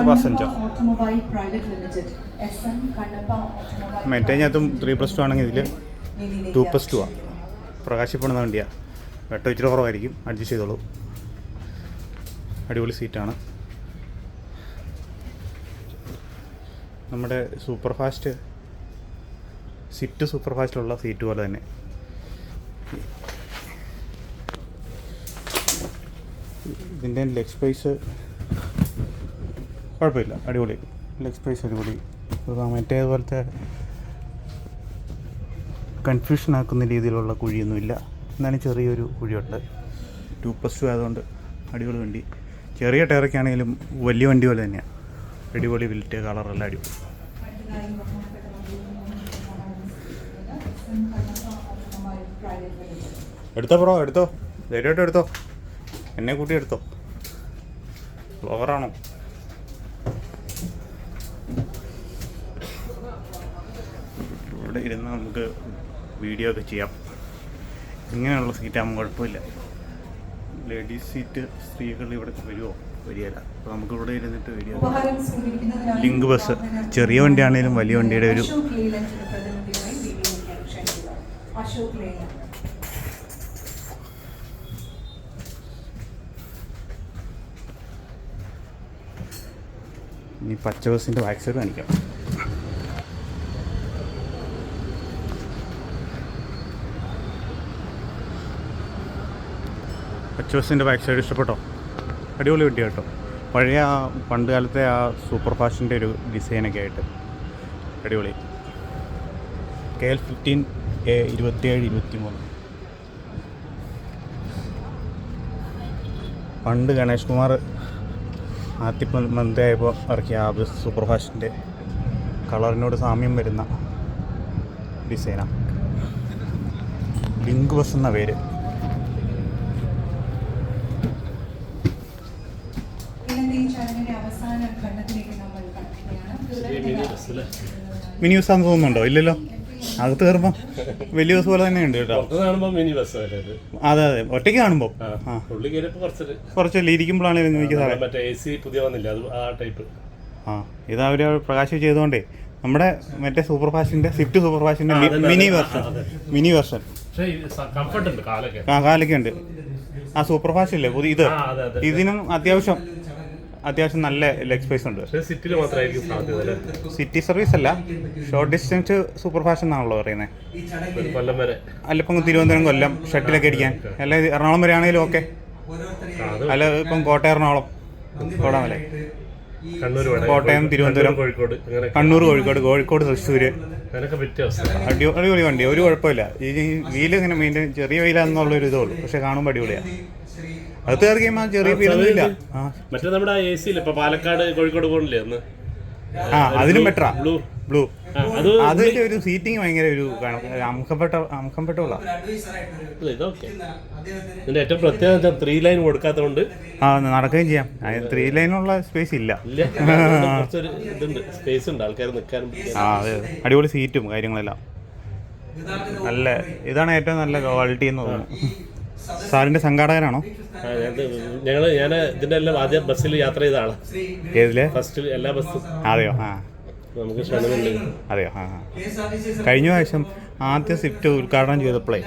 Passenger മറ്റേതിനകത്തും 3+2 ആണെങ്കിൽ ഇതിൽ 2+2 ആണ്. പ്രകാശിപ്പെടുന്ന വണ്ടിയാണ്. വെട്ടം ഇച്ചിരി കുറവായിരിക്കും, അഡ്ജസ്റ്റ് ചെയ്തോളൂ. അടിപൊളി സീറ്റാണ്. നമ്മുടെ സൂപ്പർ ഫാസ്റ്റ് സൂപ്പർ ഫാസ്റ്റിലുള്ള സീറ്റ് പോലെ തന്നെ. ഇതിൻ്റെ ലെഗ് സ്പേസ് കുഴപ്പമില്ല, അടിപൊളി. ലെഗ് സ്പേസ് അടിപൊളി. മറ്റേതുപോലത്തെ കൺഫ്യൂഷൻ ആക്കുന്ന രീതിയിലുള്ള കുഴിയൊന്നുമില്ല. എന്നാലും ചെറിയൊരു കുഴിയുണ്ട്. 2+2 ആയതുകൊണ്ട് അടിപൊളി വണ്ടി. ചെറിയ ടയറൊക്കെ ആണെങ്കിലും വലിയ വണ്ടി പോലെ തന്നെയാണ്. അടിപൊളി ബിൽറ്റ്, കളറെല്ലാം അടിപൊളി. എടുത്തോ ബ്രോ, എടുത്തോ, ധൈര്യമായിട്ട് എടുത്തോ. എന്നെ കൂട്ടി എടുത്തോ. ഓവറാണോ? ഇവിടെ ഇരുന്ന് നമുക്ക് വീഡിയോ ഒക്കെ ചെയ്യാം. ഇങ്ങനെയുള്ള സീറ്റാകുമ്പോൾ കുഴപ്പമില്ല. ലേഡീസ് സീറ്റ് സ്ത്രീകൾ ഇവിടെ വരുമോ? വരികയില്ല. അപ്പോൾ നമുക്ക് ഇവിടെ ഇരുന്നിട്ട് വീഡിയോ. ലിങ്ക് ബസ് ചെറിയ വണ്ടിയാണെങ്കിലും വലിയ വണ്ടിയുടെ ഒരു ഇനി പച്ച ബസ്സിൻ്റെ ബാക്ക് സൈഡ് കാണിക്കാം. പച്ച ബസ്സിൻ്റെ ബാക്ക് സൈഡ് ഇഷ്ടപ്പെട്ടോ? അടിപൊളി വണ്ടി കേട്ടോ. പഴയ പണ്ട് കാലത്തെ ആ സൂപ്പർ ഫാസ്റ്റിൻ്റെ ഒരു ഡിസൈനൊക്കെ ആയിട്ട് അടിപൊളി. KL15 A2723. പണ്ട് ഗണേഷ് കുമാർ മന്ത്രിയായപ്പോൾ ഇറക്കിയ ആ സൂപ്പർ ഫാസ്റ്റിൻ്റെ കളറിനോട് സാമ്യം വരുന്ന ഡിസൈനാണ്. ലിങ്ക് ബസ് എന്ന പേര്. മിനി ബസ് ആണെന്ന് തോന്നുന്നുണ്ടോ? ഇല്ലല്ലോ, അകത്ത് കയറുമ്പോൾ വലിയ ബസ് പോലെ തന്നെ ഉണ്ട് കേട്ടോ. അതെ അതെ, ഒറ്റയ്ക്ക് കാണുമ്പോൾ കുറച്ചല്ലേ ഇരിക്കുമ്പോഴാണെങ്കിലും എനിക്ക് ഇത് അവർ പ്രകാശം ചെയ്തുകൊണ്ടേ നമ്മുടെ മറ്റേ സൂപ്പർ ഫാസ്റ്റിൻ്റെ സ്വിഫ്റ്റ് സൂപ്പർ ഫാസ്റ്റിൻ്റെ മിനി വെർഷൻ കാലൊക്കെ ഉണ്ട്. ആ സൂപ്പർ ഫാസ്റ്റ് ഇല്ലേ പുതിയ, ഇതിനും അത്യാവശ്യം നല്ല ലെഗ് സ്പേസ് ഉണ്ട്. സിറ്റി സർവീസ് അല്ല, ഷോർട്ട് ഡിസ്റ്റൻസ് സൂപ്പർ ഫാസ്റ്റ് എന്നാണല്ലോ പറയുന്നത്. അല്ല ഇപ്പം തിരുവനന്തപുരം, കൊല്ലം ഷട്ടിലൊക്കെ അടിക്കാൻ, അല്ല എറണാകുളം വരെ ആണെങ്കിലും ഓക്കെ. അല്ല ഇപ്പം കോട്ടയം, എറണാകുളം, കോടാമല്ലേ, കോട്ടയം, തിരുവനന്തപുരം, കണ്ണൂർ, കോഴിക്കോട്, തൃശ്ശൂർ. അടിപൊളി വണ്ടി, ഒരു കുഴപ്പമില്ല. ഈ വീല് ഇങ്ങനെ മെയിൻറ്റെയിൻ, ചെറിയ വീലാന്നുള്ളൊരു ഇതേ ഉള്ളൂ, പക്ഷെ കാണുമ്പോൾ അടിപൊളിയാണ്. അത് കയറിയുമ്പോൾ ചെറിയ ഫീലൊന്നുമില്ല. മറ്റേ നമ്മുടെ AC ഇപ്പൊ പാലക്കാട്, കോഴിക്കോട് പോകണില്ലേ അന്ന്? അതിലും ബെറ്ററാ ബ്ലൂ. അതിന്റെ ഒരു സീറ്റിംഗ് ഭയങ്കര ഒരു അംകംഫർട്ടബിളാ. ഇതിന്റെ ഏറ്റവും പ്രത്യേകത 3 ലൈൻ കൊടുക്കാത്തതുകൊണ്ട് നടക്കുകയും ചെയ്യാം. 3 ലൈനുള്ള സ്പേസ് ഇല്ല. സ്പേസ് ഉണ്ട്, ആൾക്കാർ നിൽക്കാനും. അതെ, അടിപൊളി സീറ്റും കാര്യങ്ങളെല്ലാം നല്ല. ഇതാണ് ഏറ്റവും നല്ല ക്വാളിറ്റി എന്ന് തോന്നുന്നു. സാറിന്റെ സംഘാടകനാണോ? ഞാൻ ഇതിന്റെ എല്ലാം ആദ്യം ബസ്സിൽ യാത്ര ചെയ്താണ്. ഏതിലെ? ഫസ്റ്റ് എല്ലാ ബസ്സും. അതെയോ? നമുക്ക് ക്ഷണമുണ്ട്. അതെയോ? കഴിഞ്ഞ പ്രാവശ്യം ആദ്യം സ്വിഫ്റ്റ് ഉദ്ഘാടനം ചെയ്തപ്പോഴേ